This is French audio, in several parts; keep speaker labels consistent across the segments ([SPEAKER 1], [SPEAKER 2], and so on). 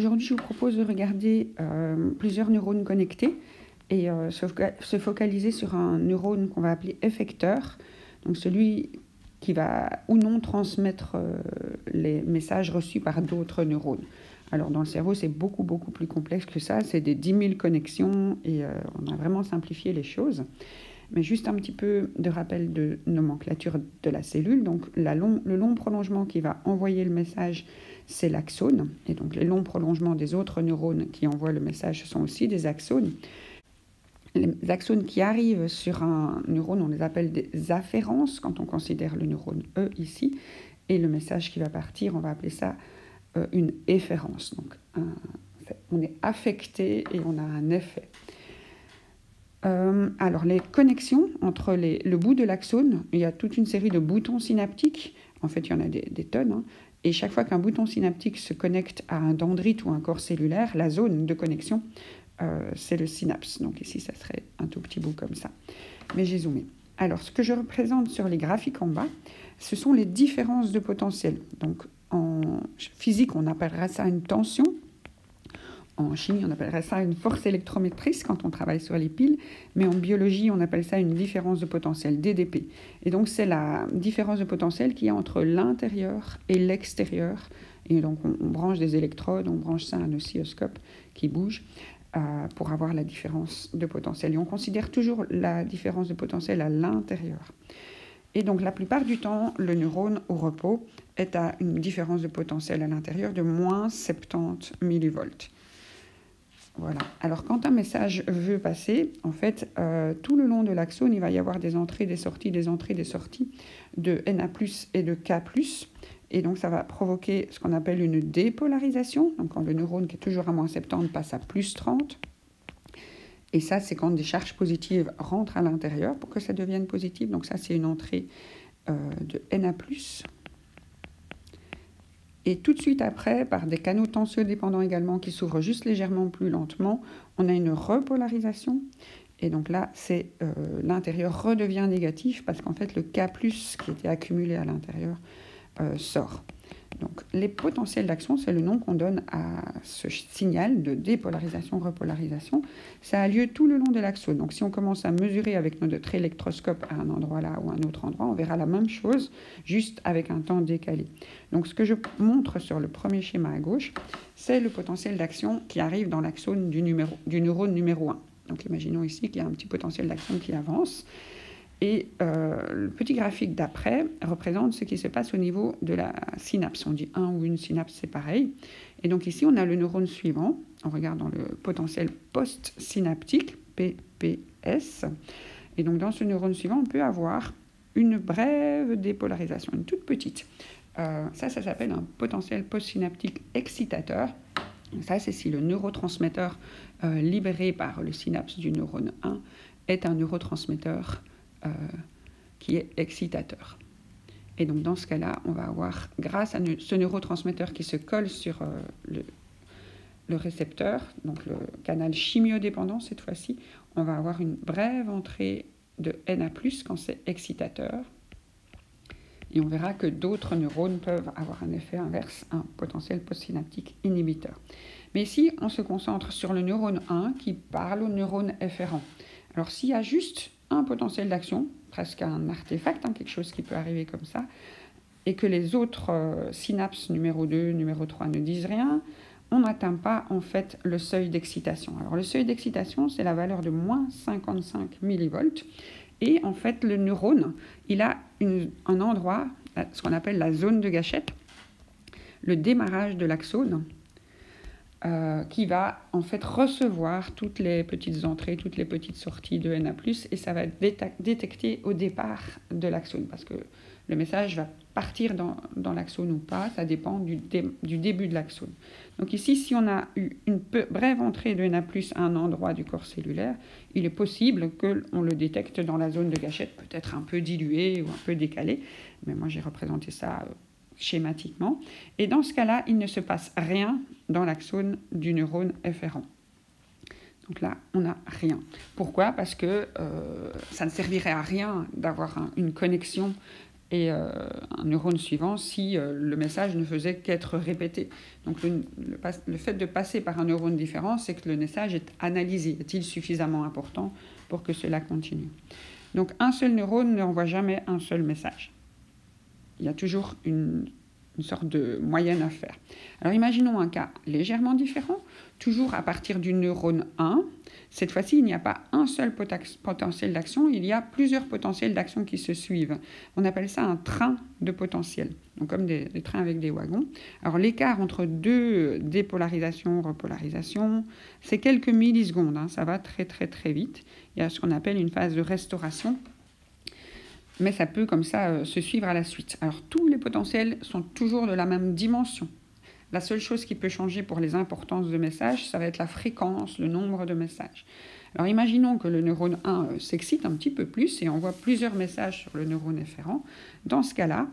[SPEAKER 1] aujourd'hui, je vous propose de regarder plusieurs neurones connectés et se focaliser sur un neurone qu'on va appeler effecteur, donc celui qui va ou non transmettre les messages reçus par d'autres neurones. Alors dans le cerveau, c'est beaucoup plus complexe que ça, c'est des 10 000 connexions et on a vraiment simplifié les choses. Mais juste un petit peu de rappel de nomenclature de la cellule. Donc le long prolongement qui va envoyer le message, c'est l'axone. Et donc les longs prolongements des autres neurones qui envoient le message, ce sont aussi des axones. Les axones qui arrivent sur un neurone, on les appelle des afférences quand on considère le neurone E ici. Et le message qui va partir, on va appeler ça une efférence. Donc on est affecté et on a un effet. Alors, les connexions entre le bout de l'axone, il y a toute une série de boutons synaptiques. En fait, il y en a des tonnes. Hein. Et chaque fois qu'un bouton synaptique se connecte à un dendrite ou un corps cellulaire, la zone de connexion, c'est le synapse. Donc ici, ça serait un tout petit bout comme ça. Mais j'ai zoomé. Alors, ce que je représente sur les graphiques en bas, ce sont les différences de potentiel. Donc, en physique, on appellera ça une tension. En chimie, on appellerait ça une force électrométrice quand on travaille sur les piles, mais en biologie, on appelle ça une différence de potentiel, DDP. Et donc, c'est la différence de potentiel qu'il y a entre l'intérieur et l'extérieur. Et donc, on branche des électrodes, on branche ça à un oscilloscope qui bouge pour avoir la différence de potentiel. Et on considère toujours la différence de potentiel à l'intérieur. Et donc, la plupart du temps, le neurone au repos est à une différence de potentiel à l'intérieur de moins 70 millivolts. Voilà. Alors, quand un message veut passer, en fait, tout le long de l'axone, il va y avoir des entrées, des sorties, des entrées, des sorties de Na+ et de K+. Et donc, ça va provoquer ce qu'on appelle une dépolarisation. Donc, quand le neurone qui est toujours à moins 70 passe à plus 30. Et ça, c'est quand des charges positives rentrent à l'intérieur pour que ça devienne positif. Donc, ça, c'est une entrée de Na+. Et tout de suite après, par des canaux tensiodépendants également qui s'ouvrent juste légèrement plus lentement, on a une repolarisation. Et donc là, l'intérieur redevient négatif parce qu'en fait, le K+, qui était accumulé à l'intérieur, sort. Donc les potentiels d'action, c'est le nom qu'on donne à ce signal de dépolarisation-repolarisation. Ça a lieu tout le long de l'axone. Donc si on commence à mesurer avec notre électroscope à un endroit là ou à un autre endroit, on verra la même chose, juste avec un temps décalé. Donc ce que je montre sur le premier schéma à gauche, c'est le potentiel d'action qui arrive dans l'axone du neurone numéro 1. Donc imaginons ici qu'il y a un petit potentiel d'action qui avance. Et le petit graphique d'après représente ce qui se passe au niveau de la synapse. On dit un ou une synapse, c'est pareil. Et donc ici, on a le neurone suivant. On regarde dans le potentiel post-synaptique, PPS. Et donc dans ce neurone suivant, on peut avoir une brève dépolarisation, une toute petite. Ça s'appelle un potentiel post-synaptique excitateur. Ça, c'est si le neurotransmetteur libéré par le synapse du neurone 1 est un neurotransmetteur qui est excitateur. Et donc dans ce cas-là, on va avoir, grâce à ce neurotransmetteur qui se colle sur le récepteur, donc le canal chimiodépendant cette fois-ci, on va avoir une brève entrée de Na+, quand c'est excitateur. Et on verra que d'autres neurones peuvent avoir un effet inverse, un potentiel postsynaptique inhibiteur. Mais ici, on se concentre sur le neurone 1 qui parle au neurone efférent. Alors s'il y a juste un potentiel d'action, presque un artefact, quelque chose qui peut arriver comme ça, et que les autres synapses numéro 2, numéro 3 ne disent rien, on n'atteint pas en fait le seuil d'excitation. Alors le seuil d'excitation, c'est la valeur de moins 55 millivolts, et en fait le neurone, il a un endroit, ce qu'on appelle la zone de gâchette, le démarrage de l'axone, qui va en fait recevoir toutes les petites entrées, toutes les petites sorties de Na+, et ça va détecter au départ de l'axone, parce que le message va partir dans l'axone ou pas, ça dépend du début de l'axone. Donc ici, si on a eu une brève entrée de Na+, à un endroit du corps cellulaire, il est possible qu'on le détecte dans la zone de gâchette, peut-être un peu dilué ou un peu décalé, mais moi j'ai représenté ça schématiquement. Et dans ce cas-là, il ne se passe rien dans l'axone du neurone efférent. Donc là, on n'a rien. Pourquoi ? Parce que ça ne servirait à rien d'avoir une connexion et un neurone suivant si le message ne faisait qu'être répété. Donc le fait de passer par un neurone différent, c'est que le message est analysé. Est-il suffisamment important pour que cela continue? Donc un seul neurone n'envoie jamais un seul message. Il y a toujours une sorte de moyenne à faire. Alors imaginons un cas légèrement différent, toujours à partir du neurone 1. Cette fois-ci, il n'y a pas un seul potentiel d'action, il y a plusieurs potentiels d'action qui se suivent. On appelle ça un train de potentiel, donc comme des trains avec des wagons. Alors l'écart entre deux dépolarisations, repolarisations, c'est quelques millisecondes, hein, ça va très très très vite. Il y a ce qu'on appelle une phase de restauration, mais ça peut comme ça se suivre à la suite. Alors tous les potentiels sont toujours de la même dimension. La seule chose qui peut changer pour les importances de messages, ça va être la fréquence, le nombre de messages. Alors imaginons que le neurone 1 s'excite un petit peu plus et envoie plusieurs messages sur le neurone efférent. Dans ce cas-là,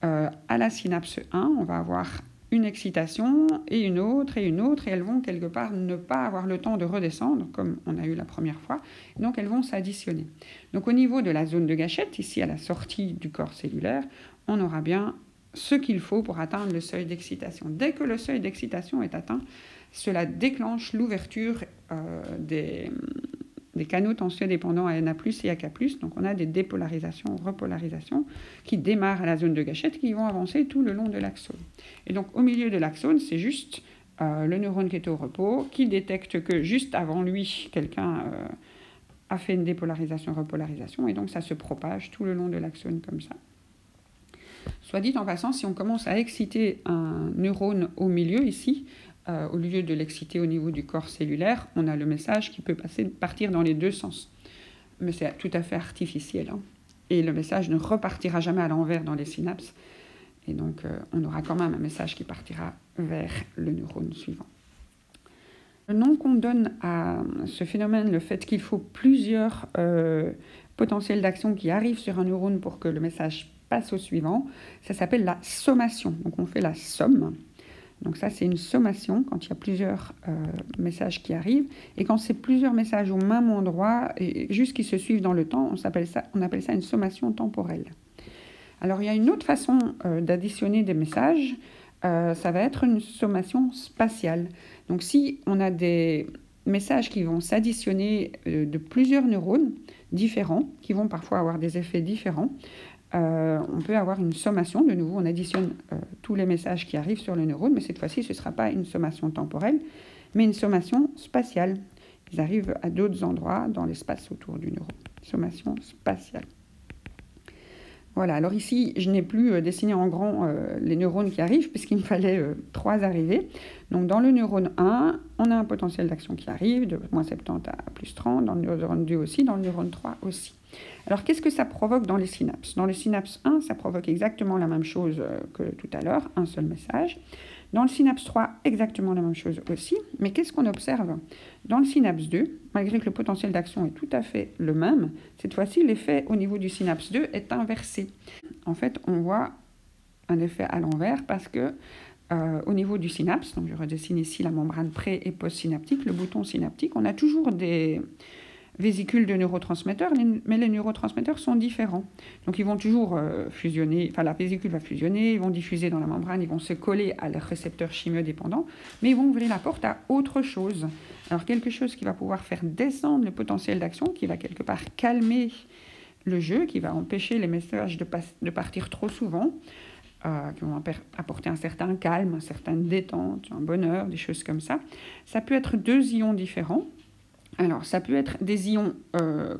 [SPEAKER 1] à la synapse 1, on va avoir une excitation et une autre, et elles vont quelque part ne pas avoir le temps de redescendre, comme on a eu la première fois, donc elles vont s'additionner. Donc au niveau de la zone de gâchette, ici à la sortie du corps cellulaire, on aura bien ce qu'il faut pour atteindre le seuil d'excitation. Dès que le seuil d'excitation est atteint, cela déclenche l'ouverture des canaux tensiodépendants à Na+, et à K+. Donc on a des dépolarisations, repolarisations qui démarrent à la zone de gâchette qui vont avancer tout le long de l'axone. Et donc au milieu de l'axone, c'est juste le neurone qui est au repos, qui détecte que juste avant lui, quelqu'un a fait une dépolarisation, repolarisation, et donc ça se propage tout le long de l'axone comme ça. Soit dit en passant, si on commence à exciter un neurone au milieu ici, au lieu de l'exciter au niveau du corps cellulaire, on a le message qui peut partir dans les deux sens. Mais c'est tout à fait artificiel, hein. Et le message ne repartira jamais à l'envers dans les synapses. Et donc, on aura quand même un message qui partira vers le neurone suivant. Le nom qu'on donne à ce phénomène, le fait qu'il faut plusieurs potentiels d'action qui arrivent sur un neurone pour que le message passe au suivant, ça s'appelle la sommation. Donc on fait la somme. Donc ça, c'est une sommation quand il y a plusieurs messages qui arrivent. Et quand c'est plusieurs messages au même endroit, et juste qui se suivent dans le temps, on appelle ça une sommation temporelle. Alors il y a une autre façon d'additionner des messages, ça va être une sommation spatiale. Donc si on a des messages qui vont s'additionner de plusieurs neurones différents, qui vont parfois avoir des effets différents, on peut avoir une sommation. De nouveau, on additionne tous les messages qui arrivent sur le neurone, mais cette fois-ci, ce ne sera pas une sommation temporelle, mais une sommation spatiale. Ils arrivent à d'autres endroits dans l'espace autour du neurone. Sommation spatiale. Voilà, alors ici, je n'ai plus dessiné en grand les neurones qui arrivent, puisqu'il me fallait 3 arrivées. Donc dans le neurone 1, on a un potentiel d'action qui arrive, de moins 70 à plus 30, dans le neurone 2 aussi, dans le neurone 3 aussi. Alors qu'est-ce que ça provoque dans les synapses? Dans le synapse 1, ça provoque exactement la même chose que tout à l'heure, un seul message. Dans le synapse 3, exactement la même chose aussi. Mais qu'est-ce qu'on observe? Dans le synapse 2, malgré que le potentiel d'action est tout à fait le même, cette fois-ci, l'effet au niveau du synapse 2 est inversé. En fait, on voit un effet à l'envers parce que au niveau du synapse, donc je redessine ici la membrane pré- et post-synaptique, le bouton synaptique, on a toujours des vésicules de neurotransmetteurs, mais les neurotransmetteurs sont différents. Donc ils vont toujours fusionner, enfin la vésicule va fusionner, ils vont diffuser dans la membrane, ils vont se coller à leurs récepteurs chimiodépendants, mais ils vont ouvrir la porte à autre chose. Alors quelque chose qui va pouvoir faire descendre le potentiel d'action, qui va quelque part calmer le jeu, qui va empêcher les messages de partir trop souvent, qui vont apporter un certain calme, une certaine détente, un bonheur, des choses comme ça. Ça peut être 2 ions différents. Alors, ça peut être des ions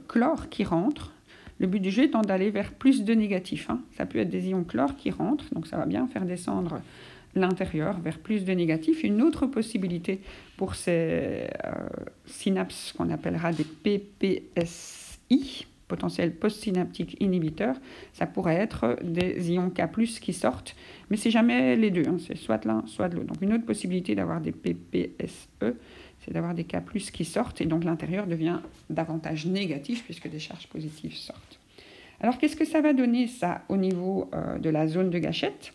[SPEAKER 1] chlore qui rentrent. Le but du jeu étant d'aller vers plus de négatifs, hein. Ça peut être des ions chlore qui rentrent, donc ça va bien faire descendre l'intérieur vers plus de négatifs. Une autre possibilité pour ces synapses qu'on appellera des PPSI, potentiel postsynaptique inhibiteur, ça pourrait être des ions K+, qui sortent, mais c'est jamais les deux, hein. C'est soit l'un, soit de l'autre. Donc une autre possibilité d'avoir des PPSE, c'est d'avoir des K+, qui sortent, et donc l'intérieur devient davantage négatif, puisque des charges positives sortent. Alors, qu'est-ce que ça va donner, ça, au niveau de la zone de gâchette?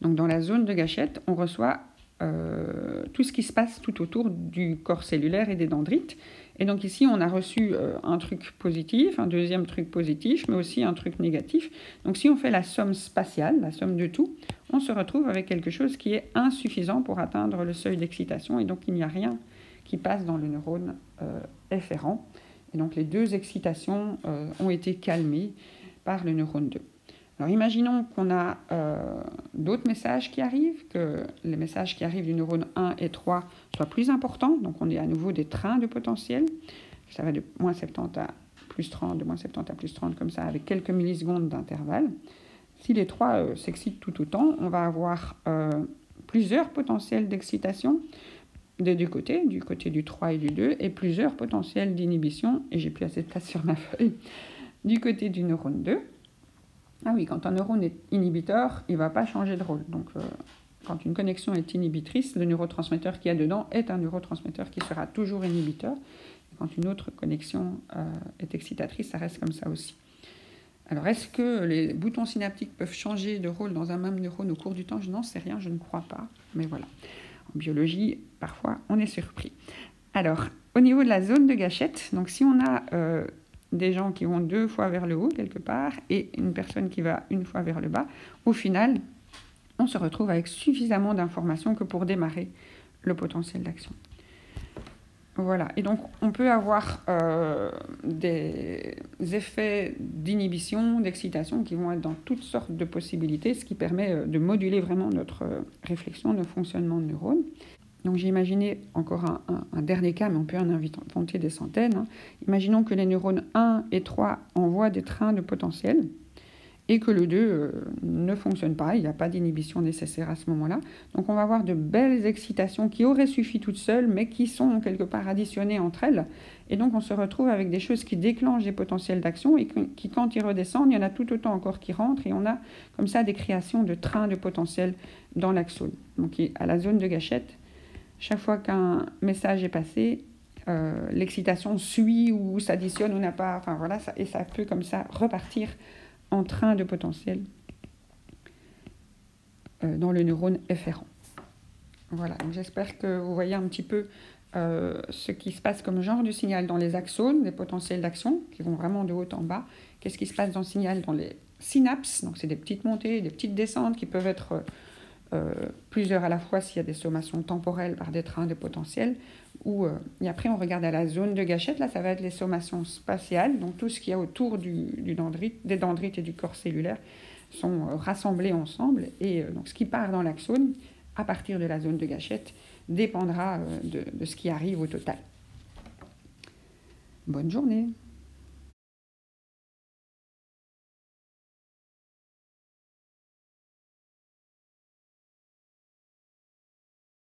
[SPEAKER 1] Donc, dans la zone de gâchette, on reçoit tout ce qui se passe tout autour du corps cellulaire et des dendrites. Et donc ici, on a reçu un truc positif, un deuxième truc positif, mais aussi un truc négatif. Donc si on fait la somme spatiale, la somme de tout, on se retrouve avec quelque chose qui est insuffisant pour atteindre le seuil d'excitation. Et donc il n'y a rien qui passe dans le neurone efférent. Et donc les deux excitations ont été calmées par le neurone 2. Alors imaginons qu'on a d'autres messages qui arrivent, que les messages qui arrivent du neurone 1 et 3 soient plus importants. Donc on est à nouveau des trains de potentiel. Ça va de moins 70 à plus 30, de moins 70 à plus 30 comme ça, avec quelques millisecondes d'intervalle. Si les trois s'excitent tout autant, on va avoir plusieurs potentiels d'excitation des deux côtés, du côté du 3 et du 2, et plusieurs potentiels d'inhibition, et j'ai plus assez de place sur ma feuille, du côté du neurone 2. Ah oui, quand un neurone est inhibiteur, il ne va pas changer de rôle. Donc, quand une connexion est inhibitrice, le neurotransmetteur qu'il y a dedans est un neurotransmetteur qui sera toujours inhibiteur. Et quand une autre connexion est excitatrice, ça reste comme ça aussi. Alors, est-ce que les boutons synaptiques peuvent changer de rôle dans un même neurone au cours du temps? Je n'en sais rien, je ne crois pas. Mais voilà. En biologie, parfois, on est surpris. Alors, au niveau de la zone de gâchette, donc si on a des gens qui vont 2 fois vers le haut quelque part et une personne qui va 1 fois vers le bas, au final, on se retrouve avec suffisamment d'informations que pour démarrer le potentiel d'action. Voilà, et donc on peut avoir des effets d'inhibition, d'excitation qui vont être dans toutes sortes de possibilités, ce qui permet de moduler vraiment notre réflexion, notre fonctionnement de neurones. Donc j'ai imaginé encore un dernier cas, mais on peut en inventer des centaines. Hein. Imaginons que les neurones 1 et 3 envoient des trains de potentiel et que le 2 ne fonctionne pas, il n'y a pas d'inhibition nécessaire à ce moment-là. Donc on va avoir de belles excitations qui auraient suffi toutes seules, mais qui sont quelque part additionnées entre elles. Et donc on se retrouve avec des choses qui déclenchent des potentiels d'action et qui, quand ils redescendent, il y en a tout autant encore qui rentrent. Et on a comme ça des créations de trains de potentiel dans l'axone. Donc à la zone de gâchette, chaque fois qu'un message est passé, l'excitation suit ou s'additionne ou n'a pas... Enfin voilà, et ça peut comme ça repartir en train de potentiel dans le neurone efférent. Voilà, donc j'espère que vous voyez un petit peu ce qui se passe comme genre de signal dans les axones, les potentiels d'action, qui vont vraiment de haut en bas. Qu'est-ce qui se passe dans le signal dans les synapses? Donc c'est des petites montées, des petites descentes qui peuvent être plusieurs à la fois s'il y a des sommations temporelles par des trains de potentiel. Et après, on regarde à la zone de gâchette. Là, ça va être les sommations spatiales. Donc, tout ce qu'il y a autour des dendrites et du corps cellulaire sont rassemblés ensemble. Et donc, ce qui part dans l'axone, à partir de la zone de gâchette, dépendra de ce qui arrive au total. Bonne journée.